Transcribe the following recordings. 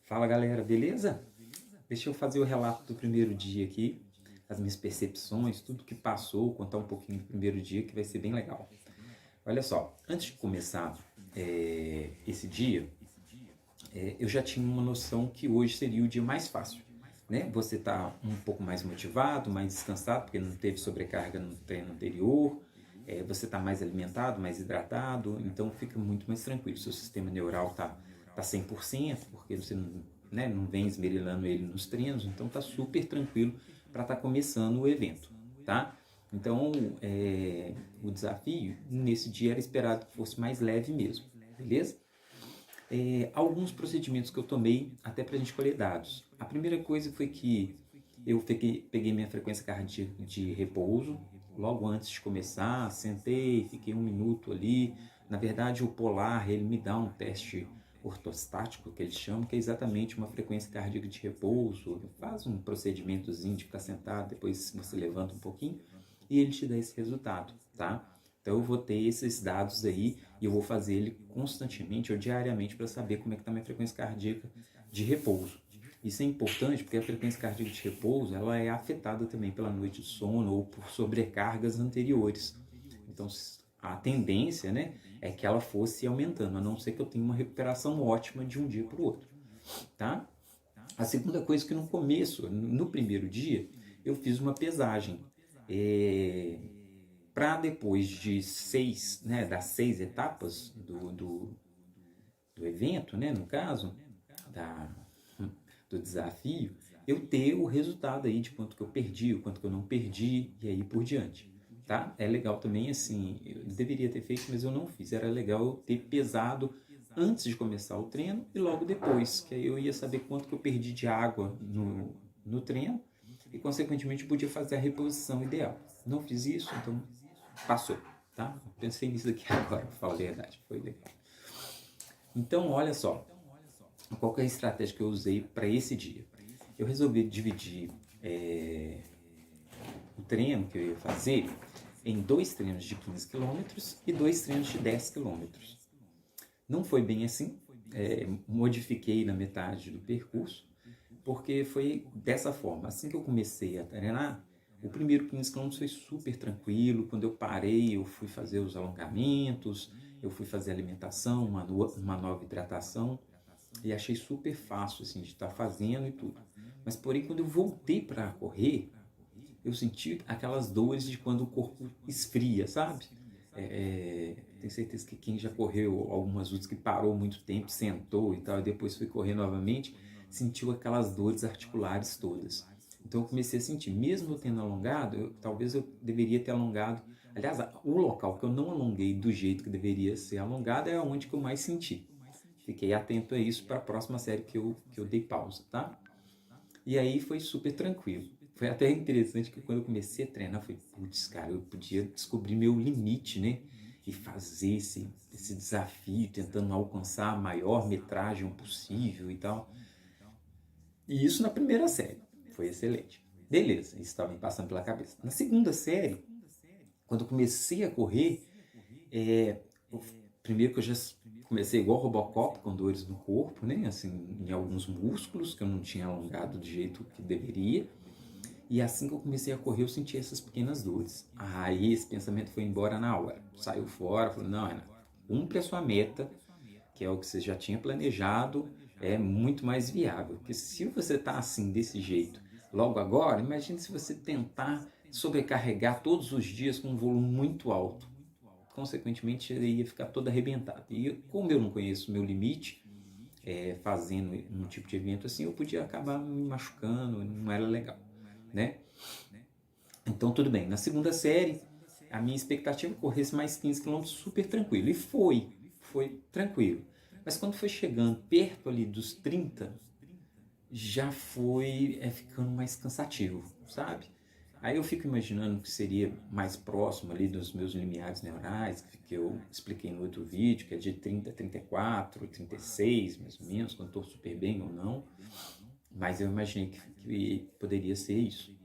Fala galera, beleza? Deixa eu fazer o relato do primeiro dia aqui, as minhas percepções, tudo que passou, contar um pouquinho do primeiro dia que vai ser bem legal. Olha só, antes de começar esse dia, eu já tinha uma noção que hoje seria o dia mais fácil. Né? Você está um pouco mais motivado, mais descansado, porque não teve sobrecarga no treino anterior, você está mais alimentado, mais hidratado, então fica muito mais tranquilo. Seu sistema neural tá 100%, porque você não, né, não vem esmerilando ele nos treinos, então tá super tranquilo para estar começando o evento, tá? Então, o desafio nesse dia era esperado que fosse mais leve mesmo, beleza? Alguns procedimentos que eu tomei até para a gente colher dados. A primeira coisa foi que eu peguei minha frequência cardíaca de repouso, logo antes de começar, sentei, fiquei um minuto ali. Na verdade, o Polar, ele me dá um teste ortostático, que eles chamam, que é exatamente uma frequência cardíaca de repouso. Faz um procedimentozinho de ficar sentado, depois você levanta um pouquinho e ele te dá esse resultado, tá? Então eu vou ter esses dados aí e eu vou fazer ele constantemente ou diariamente para saber como é que está a minha frequência cardíaca de repouso. Isso é importante porque a frequência cardíaca de repouso ela é afetada também pela noite de sono ou por sobrecargas anteriores. Então a tendência, né, é que ela fosse aumentando, a não ser que eu tenha uma recuperação ótima de um dia para o outro, tá? A segunda coisa é que no começo, no primeiro dia, eu fiz uma pesagem. Para depois de seis, né, das 6 etapas do evento, né, no caso, da, do desafio, eu ter o resultado aí de quanto que eu perdi, o quanto que eu não perdi e aí por diante. Tá? É legal também, assim, eu deveria ter feito, mas eu não fiz. Era legal eu ter pesado antes de começar o treino e logo depois, que aí eu ia saber quanto que eu perdi de água no treino e, consequentemente, eu podia fazer a reposição ideal. Não fiz isso, então passou, tá? Eu pensei nisso aqui agora, pra falar a verdade, foi legal. Então, olha só, qual que é a estratégia que eu usei para esse dia? Eu resolvi dividir o treino que eu ia fazer em 2 treinos de 15 quilômetros e 2 treinos de 10 quilômetros. Não foi bem assim, modifiquei na metade do percurso, porque foi dessa forma. Assim que eu comecei a treinar, o primeiro 15 quilômetros foi super tranquilo. Quando eu parei, eu fui fazer os alongamentos, eu fui fazer alimentação, uma nova hidratação, e achei super fácil assim, de estar fazendo e tudo. Mas porém, quando eu voltei para correr, eu senti aquelas dores de quando o corpo esfria, sabe? Tenho certeza que quem já correu algumas vezes que parou muito tempo, sentou e tal, e depois foi correr novamente, sentiu aquelas dores articulares todas. Então eu comecei a sentir, mesmo eu tendo alongado, talvez eu deveria ter alongado. Aliás, o local que eu não alonguei do jeito que deveria ser alongado é onde que eu mais senti. Fiquei atento a isso para a próxima série que eu dei pausa, tá? E aí foi super tranquilo. Foi até interessante que quando eu comecei a treinar, eu falei, putz, cara, eu podia descobrir meu limite, né? E fazer esse desafio, tentando alcançar a maior metragem possível e tal. E isso na primeira série. Foi excelente. Beleza, isso estava me passando pela cabeça. Na segunda série, quando eu comecei a correr, primeiro que eu já comecei igual Robocop, com dores no corpo, né? Assim, em alguns músculos que eu não tinha alongado do jeito que deveria. E assim que eu comecei a correr, eu senti essas pequenas dores. Aí esse pensamento foi embora na hora. Saiu fora, falei, não, Renato, cumpre a sua meta, que é o que você já tinha planejado, é muito mais viável. Porque se você está assim, desse jeito, logo agora, imagine se você tentar sobrecarregar todos os dias com um volume muito alto. Consequentemente, ele ia ficar todo arrebentado. E como eu não conheço o meu limite, fazendo um tipo de evento assim, eu podia acabar me machucando, não era legal, né? Então, tudo bem. Na segunda série, a minha expectativa é que corresse mais 15 quilômetros super tranquilo. E foi tranquilo. Mas quando foi chegando perto ali dos 30, já foi ficando mais cansativo, sabe? Aí eu fico imaginando que seria mais próximo ali dos meus limiares neurais, que eu expliquei no outro vídeo, que é de 30 a 34, 36, mais ou menos, quando estou super bem ou não. Mas eu imaginei que poderia ser isso.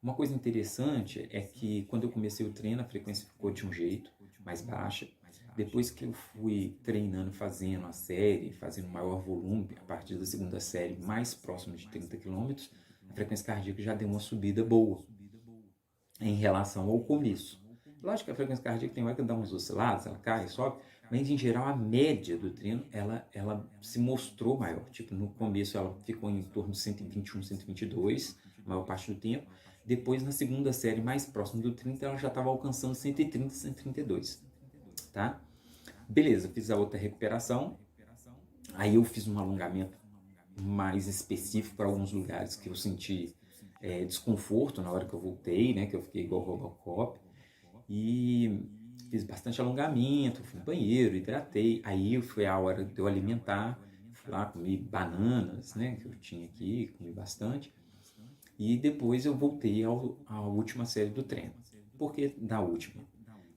Uma coisa interessante é que quando eu comecei o treino, a frequência ficou de um jeito, mais baixa. Depois que eu fui treinando, fazendo a série, fazendo maior volume, a partir da segunda série, mais próximo de 30 quilômetros, a frequência cardíaca já deu uma subida boa em relação ao começo. Lógico que a frequência cardíaca tem hora que dá uns oscilados, ela cai, sobe, mas em geral a média do treino, ela se mostrou maior. Tipo, no começo ela ficou em torno de 121, 122, a maior parte do tempo. Depois, na segunda série, mais próximo do 30, ela já estava alcançando 130, 132, tá? Beleza, fiz a outra recuperação. Aí eu fiz um alongamento mais específico para alguns lugares que eu senti desconforto na hora que eu voltei, né? Que eu fiquei igual Robocop. E fiz bastante alongamento, fui no banheiro, hidratei. Aí foi a hora de eu alimentar. Fui lá, comi bananas, né? Que eu tinha aqui, comi bastante. E depois eu voltei à última série do treino. Por que da última?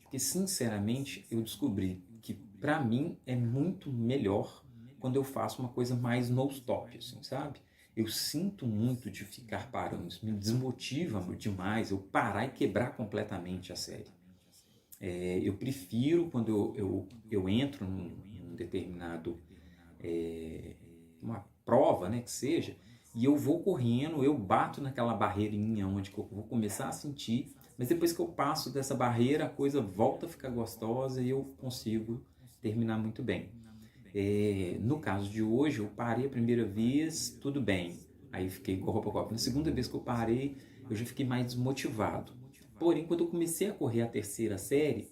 Porque, sinceramente, eu descobri que, para mim, é muito melhor quando eu faço uma coisa mais no-stop, assim, sabe? Eu sinto muito de ficar parando, isso me desmotiva demais, eu parar e quebrar completamente a série. Eu prefiro quando eu entro num determinado, uma prova, né, que seja, e eu vou correndo, eu bato naquela barreirinha onde eu vou começar a sentir, mas depois que eu passo dessa barreira, a coisa volta a ficar gostosa e eu consigo terminar muito bem. No caso de hoje, eu parei a primeira vez, tudo bem, aí fiquei igual Robocop. Na segunda vez que eu parei, eu já fiquei mais desmotivado. Porém, quando eu comecei a correr a terceira série,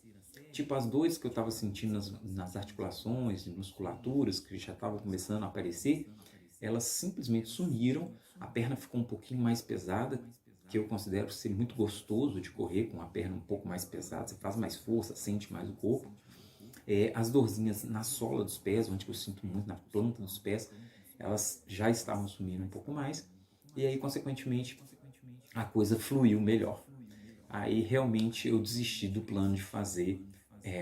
tipo as dores que eu estava sentindo nas articulações, musculaturas, que já estavam começando a aparecer, elas simplesmente sumiram, a perna ficou um pouquinho mais pesada, que eu considero ser muito gostoso de correr com a perna um pouco mais pesada, você faz mais força, sente mais o corpo. As dorzinhas na sola dos pés, onde eu sinto muito na planta dos pés, elas já estavam sumindo um pouco mais, e aí, consequentemente, a coisa fluiu melhor. Aí, realmente, eu desisti do plano de fazer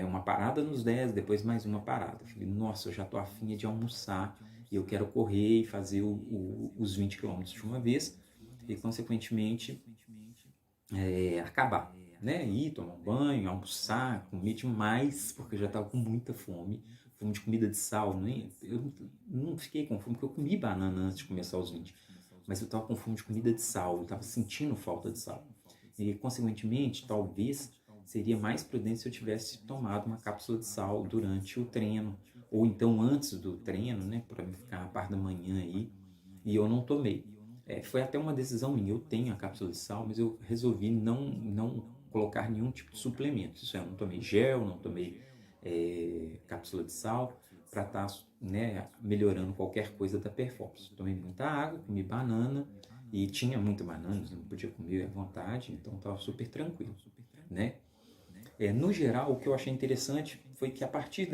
uma parada nos 10, depois mais uma parada. Eu falei, nossa, eu já tô afim de almoçar, e eu quero correr e fazer os 20 quilômetros de uma vez, e, consequentemente, acabar, né? Ir tomar um banho, almoçar, comer demais, porque eu já estava com muita fome. Fome de comida de sal, né? Eu não fiquei com fome, porque eu comi banana antes de começar os 20. Mas eu estava com fome de comida de sal, eu estava sentindo falta de sal. E, consequentemente, talvez seria mais prudente se eu tivesse tomado uma cápsula de sal durante o treino, ou então antes do treino, né? Para ficar a parte da manhã aí, e eu não tomei. Foi até uma decisão minha, eu tenho a cápsula de sal, mas eu resolvi não colocar nenhum tipo de suplemento. Isso é, eu não tomei gel, não tomei cápsula de sal, para estar né, melhorando qualquer coisa da performance. Tomei muita água, comi banana, e tinha muita banana, não podia comer à vontade, então estava super tranquilo, né? No geral, o que eu achei interessante foi que a partir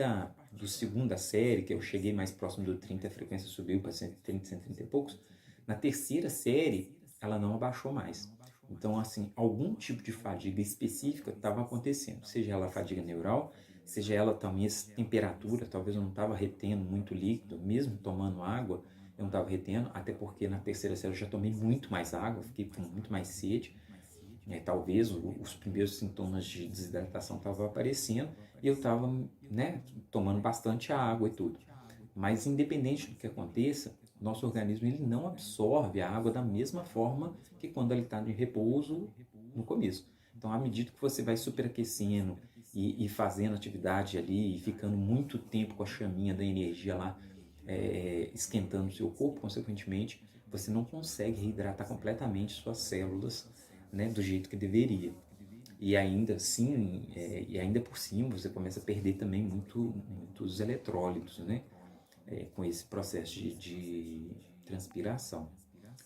do segunda série, que eu cheguei mais próximo do 30, a frequência subiu para 130, 130 e poucos, na terceira série ela não abaixou mais. Então, assim, algum tipo de fadiga específica estava acontecendo, seja ela fadiga neural, seja ela também essa temperatura, talvez eu não estava retendo muito líquido, mesmo tomando água, eu não estava retendo, até porque na terceira série eu já tomei muito mais água, fiquei com muito mais sede. Talvez os primeiros sintomas de desidratação estavam aparecendo e eu estava né, tomando bastante água e tudo. Mas independente do que aconteça, nosso organismo ele não absorve a água da mesma forma que quando ele está de repouso no começo. Então, à medida que você vai superaquecendo e fazendo atividade ali e ficando muito tempo com a chaminha da energia lá esquentando o seu corpo, consequentemente, você não consegue reidratar completamente suas células, né, do jeito que deveria. E ainda assim, e ainda por cima, você começa a perder também muitos eletrólitos, né, com esse processo de transpiração.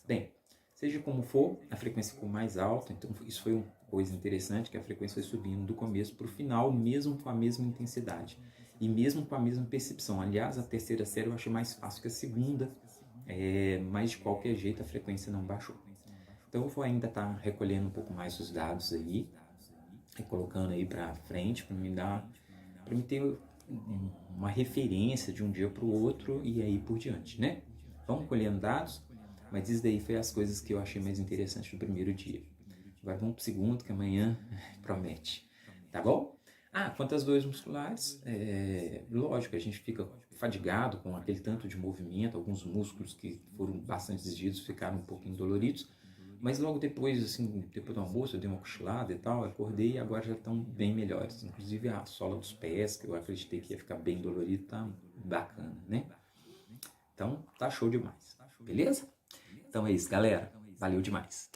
Bem, seja como for, a frequência ficou mais alta, então isso foi uma coisa interessante, que a frequência foi subindo do começo para o final, mesmo com a mesma intensidade. E mesmo com a mesma percepção. Aliás, a terceira série eu achei mais fácil que a segunda, mas de qualquer jeito a frequência não baixou. Então eu vou ainda estar recolhendo um pouco mais os dados aí, e colocando aí para frente, para me ter uma referência de um dia para o outro e aí por diante, né? Vamos colhendo dados, mas isso daí foi as coisas que eu achei mais interessantes no primeiro dia. Agora vamos para o segundo, que amanhã promete, tá bom? Ah, quanto às dores musculares, lógico, a gente fica fadigado com aquele tanto de movimento, alguns músculos que foram bastante exigidos ficaram um pouquinho doloridos, mas logo depois, assim, depois do almoço, eu dei uma cochilada e tal, acordei e agora já estão bem melhores. Inclusive a sola dos pés, que eu acreditei que ia ficar bem dolorido, tá bacana, né? Então, tá show demais. Beleza? Então é isso, galera. Valeu demais.